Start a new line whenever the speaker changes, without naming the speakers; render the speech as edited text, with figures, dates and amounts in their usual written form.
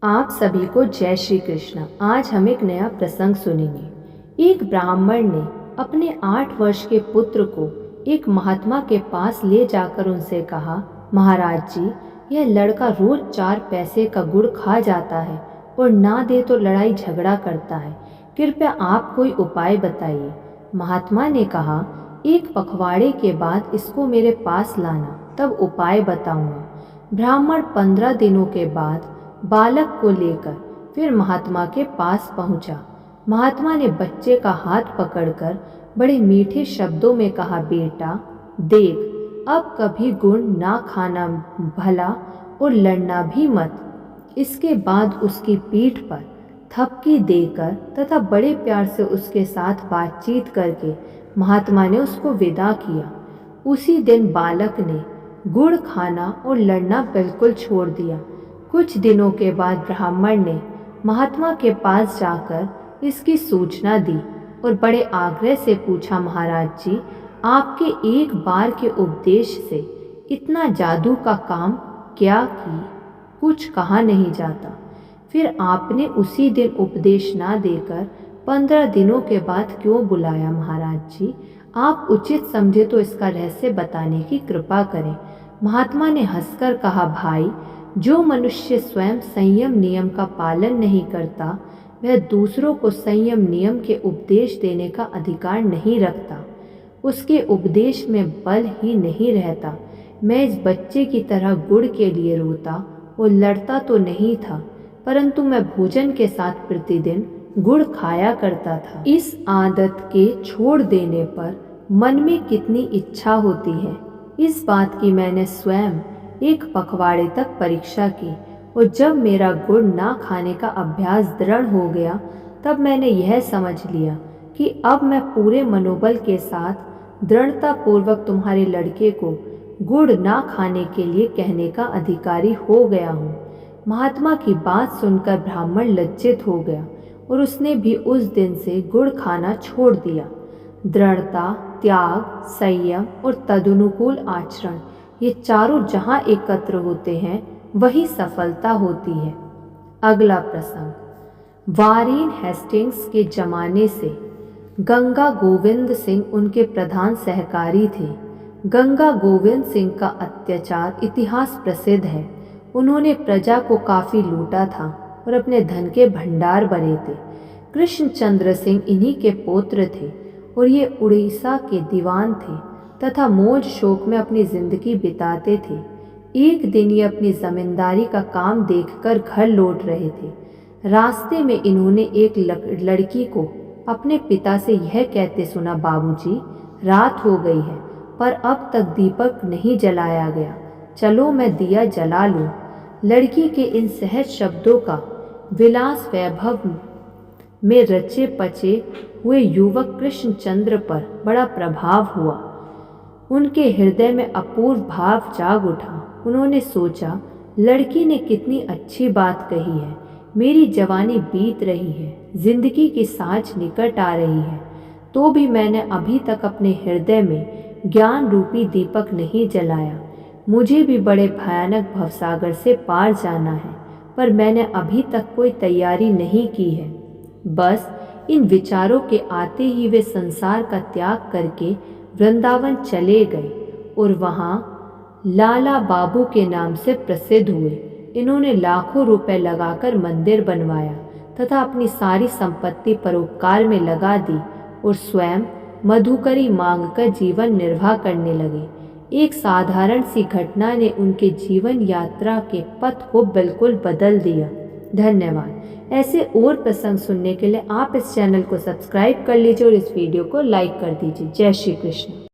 आप सभी को जय श्री कृष्ण। आज हम एक नया प्रसंग सुनेंगे। एक ब्राह्मण ने अपने 8 वर्ष के पुत्र को एक महात्मा के पास ले जाकर उनसे कहा, महाराज जी, यह लड़का रोज 4 पैसे का गुड़ खा जाता है और ना दे तो लड़ाई झगड़ा करता है। कृपया आप कोई उपाय बताइए। महात्मा ने कहा, एक पखवाड़े के बाद इसको मेरे पास लाना, तब उपाय बताऊंगा। ब्राह्मण 15 दिनों के बाद बालक को लेकर फिर महात्मा के पास पहुंचा। महात्मा ने बच्चे का हाथ पकड़कर बड़े मीठे शब्दों में कहा, बेटा देख, अब कभी गुड़ ना खाना भला और लड़ना भी मत। इसके बाद उसकी पीठ पर थपकी देकर तथा बड़े प्यार से उसके साथ बातचीत करके महात्मा ने उसको विदा किया। उसी दिन बालक ने गुड़ खाना और लड़ना बिल्कुल छोड़ दिया। कुछ दिनों के बाद ब्राह्मण ने महात्मा के पास जाकर इसकी सूचना दी और बड़े आग्रह से पूछा, महाराज जी, आपके एक बार के उपदेश से इतना जादू का काम क्या कि कुछ कहा नहीं जाता। फिर आपने उसी दिन उपदेश ना देकर 15 दिनों के बाद क्यों बुलाया? महाराज जी, आप उचित समझे तो इसका रहस्य बताने की कृपा करें। महात्मा ने हंसकर कहा, भाई, जो मनुष्य स्वयं संयम नियम का पालन नहीं करता, वह दूसरों को संयम नियम के उपदेश देने का अधिकार नहीं रखता। उसके उपदेश में बल ही नहीं रहता। मैं इस बच्चे की तरह गुड़ के लिए रोता और लड़ता तो नहीं था, परंतु मैं भोजन के साथ प्रतिदिन गुड़ खाया करता था। इस आदत के छोड़ देने पर मन में कितनी इच्छा होती है। इस बात की मैंने स्वयं एक पखवाड़े तक परीक्षा की और जब मेरा गुड़ ना खाने का अभ्यास दृढ़ हो गया, तब मैंने यह समझ लिया कि अब मैं पूरे मनोबल के साथ दृढ़ता पूर्वक तुम्हारे लड़के को गुड़ ना खाने के लिए कहने का अधिकारी हो गया हूँ। महात्मा की बात सुनकर ब्राह्मण लज्जित हो गया और उसने भी उस दिन से गुड़ खाना छोड़ दिया। दृढ़ता, त्याग, संयम और तदनुकूल आचरण, ये चारों जहाँ एकत्र होते हैं वही सफलता होती है। अगला प्रसंग। वारेन हेस्टिंग्स के जमाने से गंगा गोविंद सिंह उनके प्रधान सहकारी थे। गंगा गोविंद सिंह का अत्याचार इतिहास प्रसिद्ध है। उन्होंने प्रजा को काफ़ी लूटा था और अपने धन के भंडार भरे थे। कृष्णचंद्र सिंह इन्हीं के पुत्र थे और ये उड़ीसा के दीवान थे तथा मौज शौक में अपनी जिंदगी बिताते थे। एक दिन ये अपनी जमींदारी का काम देखकर घर लौट रहे थे। रास्ते में इन्होंने एक लड़की को अपने पिता से यह कहते सुना, बाबूजी, रात हो गई है पर अब तक दीपक नहीं जलाया गया, चलो मैं दिया जला लूं। लड़की के इन सहज शब्दों का विलास वैभव में रचे पचे हुए युवक कृष्णचंद्र पर बड़ा प्रभाव हुआ। उनके हृदय में अपूर्व भाव जाग उठा। उन्होंने सोचा, लड़की ने कितनी अच्छी बात कही है। मेरी जवानी बीत रही है, जिंदगी की सांझ निकट आ रही है, तो भी मैंने अभी तक अपने हृदय में ज्ञान रूपी दीपक नहीं जलाया। मुझे भी बड़े भयानक भवसागर से पार जाना है, पर मैंने अभी तक कोई तैयारी नहीं की है। बस इन विचारों के आते ही वे संसार का त्याग करके वृंदावन चले गए और वहाँ लाला बाबू के नाम से प्रसिद्ध हुए। इन्होंने लाखों रुपए लगाकर मंदिर बनवाया तथा अपनी सारी संपत्ति परोपकार में लगा दी और स्वयं मधुकरी मांगकर जीवन निर्वाह करने लगे। एक साधारण सी घटना ने उनके जीवन यात्रा के पथ को बिल्कुल बदल दिया। धन्यवाद। ऐसे और प्रसंग सुनने के लिए आप इस चैनल को सब्सक्राइब कर लीजिए और इस वीडियो को लाइक कर दीजिए। जय श्री कृष्ण।